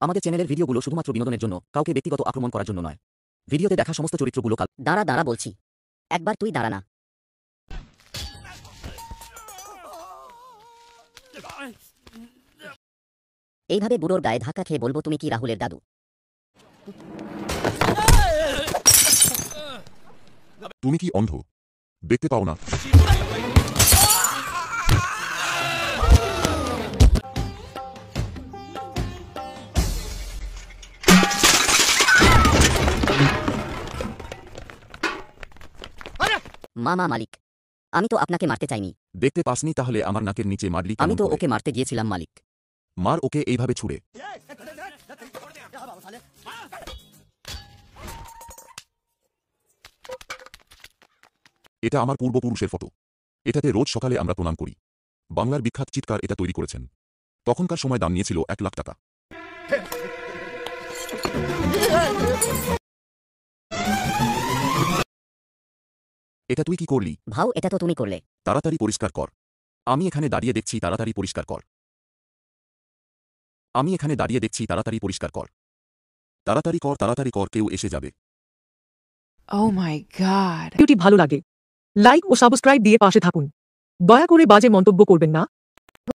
আমাদের চ্যানেলের ভিডিওগুলো শুধুমাত্র বিনোদনের জন্য, কাউকে ব্যক্তিগত আক্রমণ করার জন্য নয়। ভিডিওতে দেখা সমস্ত চরিত্রগুলো দাঁড়া দাঁড়া বলছি, একবার তুই দাঁড়া না। এইভাবে বুড়োর গায়ে ধাক্কা খেয়ে বলবো তুমি কি রাহুলের দাদু? তুমি কি অন্ধ? দেখতে পাও না? মামা মালিক, আমি তো আপনাকে মারতে চাইনি। দেখতে পাসনি তাহলে আমার নাকের নিচে মারলি আমি কেমন তো করে? ওকে মারতে গিয়েছিলাম মালিক। মার ওকে এইভাবে ছুড়ে। এটা আমার পূর্বপুরুষের ফটো। এটাতে রোজ সকালে আমরা প্রণাম করি। বাংলার বিখ্যাত চিৎকার এটা তৈরি করেছেন। তখনকার সময় দাম নিয়েছিল 1 লাখ টাকা। এটা তুই কি করলি? ভাও এটা তো তুমি করলে। তাড়াতাড়ি পরিষ্কার কর। আমি এখানে দাঁড়িয়ে দেখছি, তাড়াতাড়ি পরিষ্কার কর। আমি এখানে দাঁড়িয়ে দেখছি, তাড়াতাড়ি পরিষ্কার কর। তাড়াতাড়ি কর, তাড়াতাড়ি কর, কেউ এসে যাবে। Oh my god. ভিডিওটি ভালো লাগে লাইক ও সাবস্ক্রাইব দিয়ে পাশে থাকুন। দয়া করে বাজে মন্তব্য করবেন না।